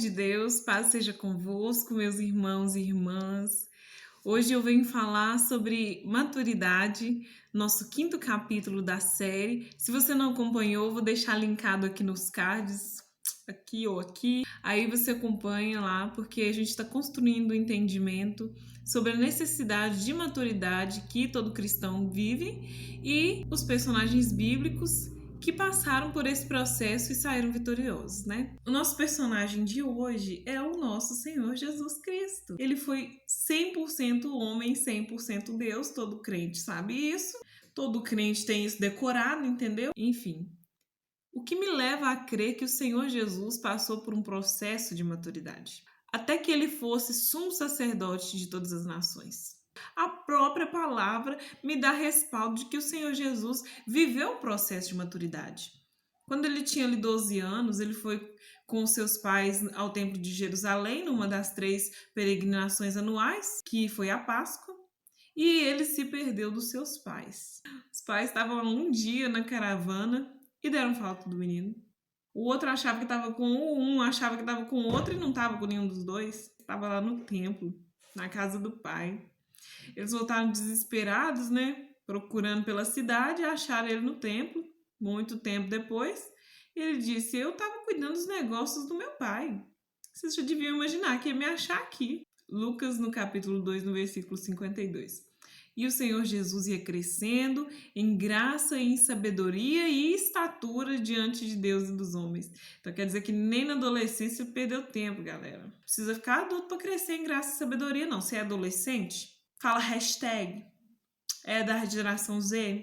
de Deus, paz seja convosco, meus irmãos e irmãs. Hoje eu venho falar sobre maturidade, nosso quinto capítulo da série. Se você não acompanhou, vou deixar linkado aqui nos cards, aqui ou aqui. Aí você acompanha lá, porque a gente está construindo um entendimento sobre a necessidade de maturidade que todo cristão vive e os personagens bíblicos que passaram por esse processo e saíram vitoriosos, né? O nosso personagem de hoje é o nosso Senhor Jesus Cristo. Ele foi 100% homem, 100% Deus, todo crente sabe isso. Todo crente tem isso decorado, entendeu? Enfim, o que me leva a crer que o Senhor Jesus passou por um processo de maturidade, até que ele fosse sumo sacerdote de todas as nações. A própria palavra me dá respaldo de que o Senhor Jesus viveu o processo de maturidade. Quando ele tinha ali 12 anos, ele foi com seus pais ao Templo de Jerusalém, numa das 3 peregrinações anuais, que foi a Páscoa, e ele se perdeu dos seus pais. Os pais estavam um dia na caravana e deram falta do menino. O outro achava que estava com um, achava que estava com o outro e não estava com nenhum dos dois. Estava lá no templo, na casa do pai. Eles voltaram desesperados, né? Procurando pela cidade e acharam ele no templo, muito tempo depois. E ele disse: eu estava cuidando dos negócios do meu pai. Vocês já deviam imaginar que ia me achar aqui. Lucas, no capítulo 2, no versículo 52. E o Senhor Jesus ia crescendo em graça e em sabedoria e estatura diante de Deus e dos homens. Então quer dizer que nem na adolescência perdeu tempo, galera. Não precisa ficar adulto para crescer em graça e sabedoria, não. Se é adolescente, fala hashtag. É da geração Z.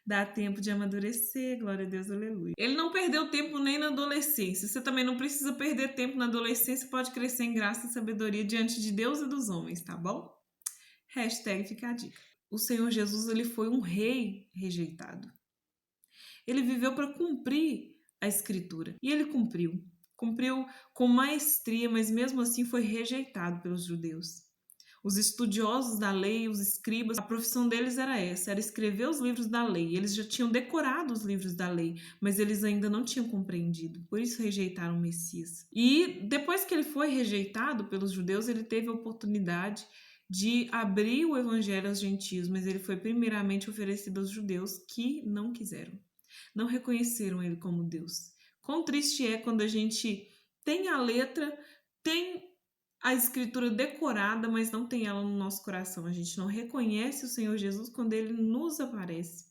Dá tempo de amadurecer, glória a Deus, aleluia. Ele não perdeu tempo nem na adolescência. Você também não precisa perder tempo na adolescência, pode crescer em graça e sabedoria diante de Deus e dos homens, tá bom? Hashtag fica a dica. O Senhor Jesus, ele foi um rei rejeitado. Ele viveu para cumprir a escritura. E ele cumpriu. Cumpriu com maestria, mas mesmo assim foi rejeitado pelos judeus. Os estudiosos da lei, os escribas, a profissão deles era essa, era escrever os livros da lei. Eles já tinham decorado os livros da lei, mas eles ainda não tinham compreendido. Por isso rejeitaram o Messias. E depois que ele foi rejeitado pelos judeus, ele teve a oportunidade de abrir o evangelho aos gentios, mas ele foi primeiramente oferecido aos judeus que não quiseram. Não reconheceram ele como Deus. Quão triste é quando a gente tem a letra, tem a escritura decorada, mas não tem ela no nosso coração. A gente não reconhece o Senhor Jesus quando ele nos aparece.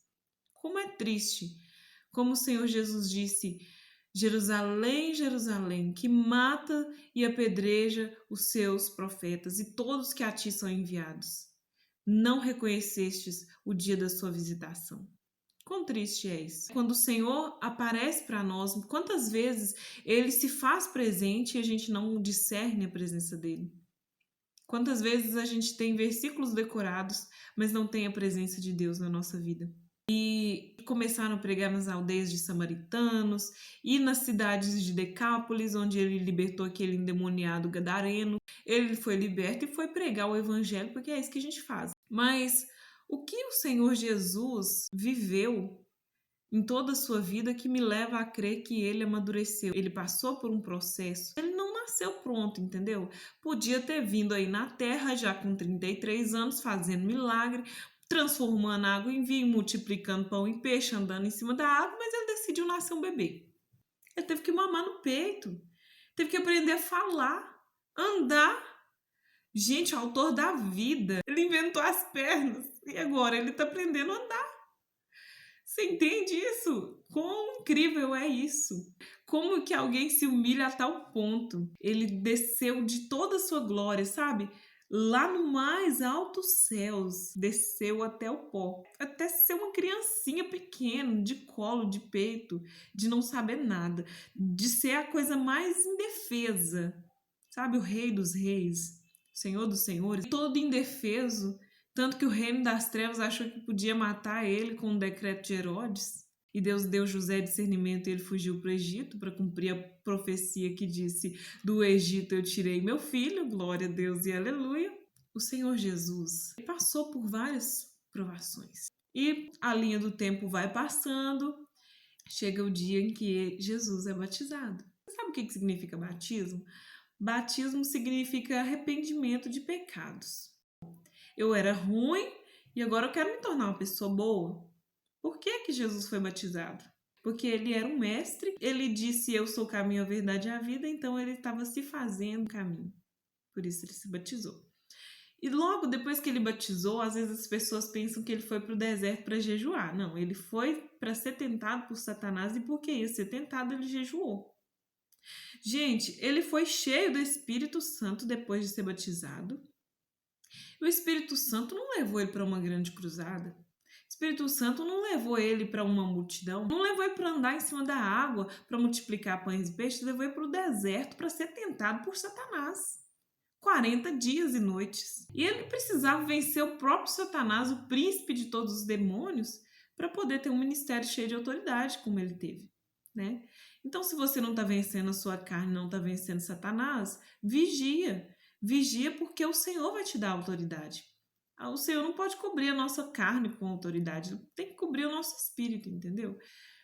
Como é triste. Como o Senhor Jesus disse: Jerusalém, Jerusalém, que mata e apedreja os seus profetas e todos que a ti são enviados. Não reconhecestes o dia da sua visitação. Quão triste é isso? Quando o Senhor aparece para nós, quantas vezes ele se faz presente e a gente não discerne a presença dele? Quantas vezes a gente tem versículos decorados, mas não tem a presença de Deus na nossa vida? E começaram a pregar nas aldeias de samaritanos e nas cidades de Decápolis, onde ele libertou aquele endemoniado gadareno. Ele foi liberto e foi pregar o evangelho, porque é isso que a gente faz. Mas o que o Senhor Jesus viveu em toda a sua vida que me leva a crer que ele amadureceu? Ele passou por um processo. Ele não nasceu pronto, entendeu? Podia ter vindo aí na terra já com 33 anos, fazendo milagre, transformando água em vinho, multiplicando pão e peixe, andando em cima da água, mas ele decidiu nascer um bebê. Ele teve que mamar no peito, teve que aprender a falar, andar. Gente, o autor da vida, ele inventou as pernas e agora ele está aprendendo a andar. Você entende isso? Quão incrível é isso? Como que alguém se humilha a tal ponto? Ele desceu de toda a sua glória, sabe? Lá no mais altos céus, desceu até o pó. Até ser uma criancinha pequena, de colo, de peito, de não saber nada. De ser a coisa mais indefesa. Sabe? O rei dos reis, o senhor dos senhores, todo indefeso. Tanto que o reino das trevas achou que podia matar ele com um decreto de Herodes. E Deus deu José discernimento e ele fugiu para o Egito para cumprir a profecia que disse: do Egito eu tirei meu filho, glória a Deus e aleluia. O Senhor Jesus passou por várias provações. E a linha do tempo vai passando, chega o dia em que Jesus é batizado. Sabe o que significa batismo? Batismo significa arrependimento de pecados. Eu era ruim e agora eu quero me tornar uma pessoa boa. Por que Jesus foi batizado? Porque ele era um mestre, ele disse: Eu sou o caminho, a verdade e a vida, então ele estava se fazendo caminho. Por isso ele se batizou. E logo depois que ele batizou, às vezes as pessoas pensam que ele foi para o deserto para jejuar. Não, ele foi para ser tentado por Satanás e porque ia ser tentado, ele jejuou. Gente, ele foi cheio do Espírito Santo depois de ser batizado. E o Espírito Santo não levou ele para uma grande cruzada. O Espírito Santo não levou ele para uma multidão. Não levou ele para andar em cima da água, para multiplicar pães e peixes. Levou ele para o deserto para ser tentado por Satanás. 40 dias e noites. E ele precisava vencer o próprio Satanás, o príncipe de todos os demônios, para poder ter um ministério cheio de autoridade, como ele teve, né? Então, se você não está vencendo a sua carne, não está vencendo Satanás, vigia. Vigia porque o Senhor vai te dar autoridade. O Senhor não pode cobrir a nossa carne com autoridade, tem que cobrir o nosso espírito, entendeu?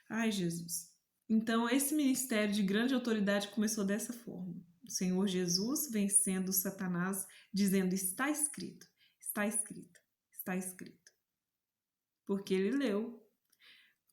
Ai, Jesus. Então, esse ministério de grande autoridade começou dessa forma. O Senhor Jesus vencendo Satanás, dizendo: está escrito, está escrito, está escrito. Porque ele leu.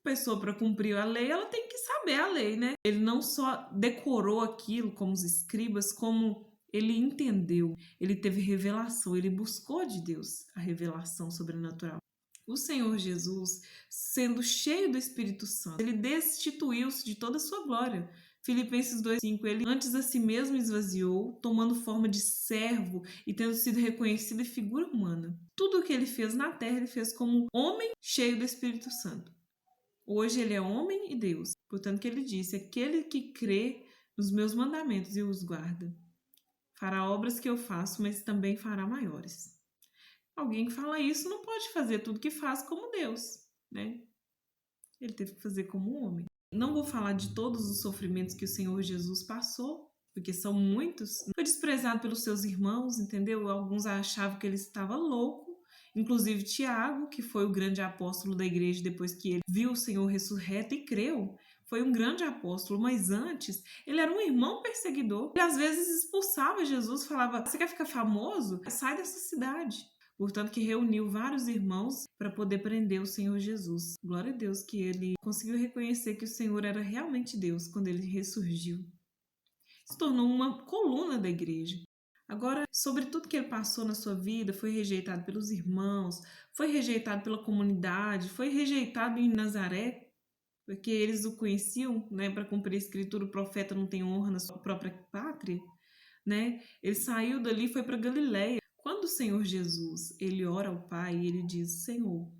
A pessoa, para cumprir a lei, ela tem que saber a lei, né? Ele não só decorou aquilo como os escribas, como ele entendeu, ele teve revelação, ele buscou de Deus a revelação sobrenatural. O Senhor Jesus, sendo cheio do Espírito Santo, ele destituiu-se de toda a sua glória. Filipenses 2,5, ele antes a si mesmo esvaziou, tomando forma de servo e tendo sido reconhecido em figura humana. Tudo o que ele fez na terra, ele fez como homem cheio do Espírito Santo. Hoje ele é homem e Deus. Portanto, que ele disse: aquele que crê nos meus mandamentos e os guarda, fará obras que eu faço, mas também fará maiores. Alguém que fala isso não pode fazer tudo que faz como Deus, né? Ele teve que fazer como homem. Não vou falar de todos os sofrimentos que o Senhor Jesus passou, porque são muitos. Foi desprezado pelos seus irmãos, entendeu? Alguns achavam que ele estava louco, inclusive Tiago, que foi o grande apóstolo da igreja depois que ele viu o Senhor ressurreto e creu. Foi um grande apóstolo, mas antes ele era um irmão perseguidor. Ele às vezes expulsava Jesus, falava: você quer ficar famoso? Sai dessa cidade. Portanto, que reuniu vários irmãos para poder prender o Senhor Jesus. Glória a Deus que ele conseguiu reconhecer que o Senhor era realmente Deus quando ele ressurgiu. Se tornou uma coluna da igreja. Agora, sobre tudo que ele passou na sua vida, foi rejeitado pelos irmãos, foi rejeitado pela comunidade, foi rejeitado em Nazaré, porque eles o conheciam, né, para cumprir a escritura, o profeta não tem honra na sua própria pátria, né? Ele saiu dali e foi para Galiléia. Quando o Senhor Jesus, ele ora ao Pai e ele diz: Senhor,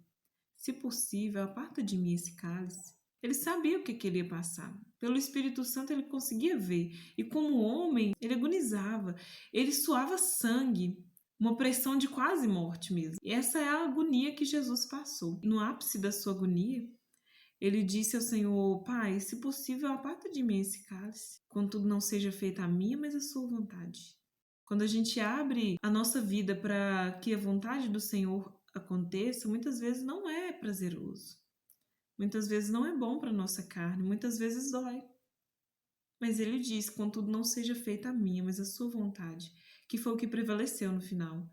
se possível, aparta de mim esse cálice. Ele sabia o que ele ia passar. Pelo Espírito Santo ele conseguia ver. E como homem, ele agonizava. Ele suava sangue. Uma pressão de quase morte mesmo. E essa é a agonia que Jesus passou. No ápice da sua agonia, ele disse ao Senhor: Pai, se possível, aparta de mim esse cálice. Contudo, não seja feita a minha, mas a sua vontade. Quando a gente abre a nossa vida para que a vontade do Senhor aconteça, muitas vezes não é prazeroso. Muitas vezes não é bom para a nossa carne, muitas vezes dói. Mas ele diz: contudo, não seja feita a minha, mas a sua vontade, que foi o que prevaleceu no final.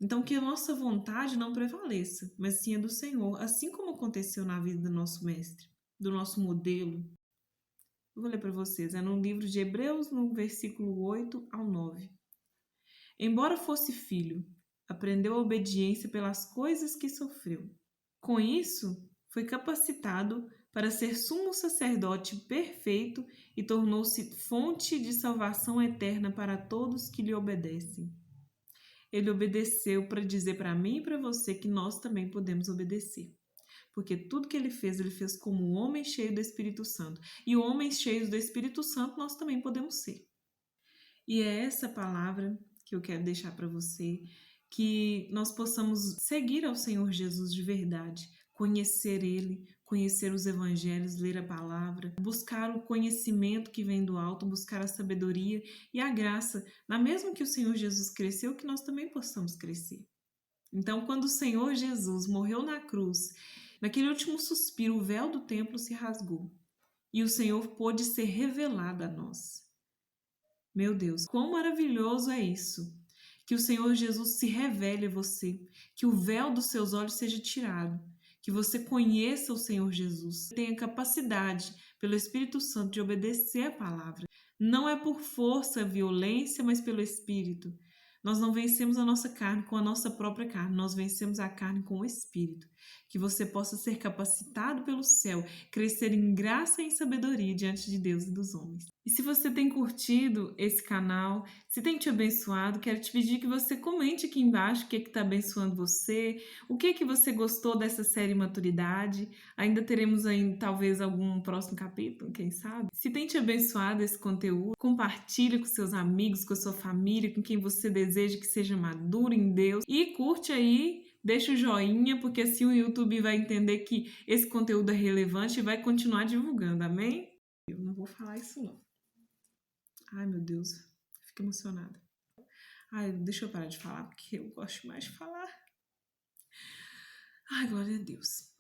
Então, que a nossa vontade não prevaleça, mas sim a do Senhor, assim como aconteceu na vida do nosso mestre, do nosso modelo. Eu vou ler para vocês, é no livro de Hebreus, no versículo 8 ao 9. Embora fosse filho, aprendeu a obediência pelas coisas que sofreu. Com isso, foi capacitado para ser sumo sacerdote perfeito e tornou-se fonte de salvação eterna para todos que lhe obedecem. Ele obedeceu para dizer para mim e para você que nós também podemos obedecer. Porque tudo que ele fez como um homem cheio do Espírito Santo. E homens cheios do Espírito Santo nós também podemos ser. E é essa palavra que eu quero deixar para você, que nós possamos seguir ao Senhor Jesus de verdade, conhecer Ele, conhecer os evangelhos, ler a palavra, buscar o conhecimento que vem do alto, buscar a sabedoria e a graça, na mesma que o Senhor Jesus cresceu, que nós também possamos crescer. Então, quando o Senhor Jesus morreu na cruz, naquele último suspiro, o véu do templo se rasgou e o Senhor pôde ser revelado a nós. Meu Deus, quão maravilhoso é isso! Que o Senhor Jesus se revele a você, que o véu dos seus olhos seja tirado, que você conheça o Senhor Jesus, tenha capacidade, pelo Espírito Santo, de obedecer a palavra. Não é por força, violência, mas pelo Espírito. Nós não vencemos a nossa carne com a nossa própria carne, nós vencemos a carne com o Espírito. Que você possa ser capacitado pelo céu, crescer em graça e em sabedoria diante de Deus e dos homens. E se você tem curtido esse canal, se tem te abençoado, quero te pedir que você comente aqui embaixo o que está abençoando você, o que você gostou dessa série Maturidade. Ainda teremos aí talvez algum próximo capítulo, quem sabe? Se tem te abençoado esse conteúdo, compartilhe com seus amigos, com a sua família, com quem você deseja que seja maduro em Deus. E curte aí, deixa o joinha, porque assim o YouTube vai entender que esse conteúdo é relevante e vai continuar divulgando, amém? Eu não vou falar isso não. Ai, meu Deus, fico emocionada. Ai, deixa eu parar de falar, porque eu gosto mais de falar. Ai, glória a Deus.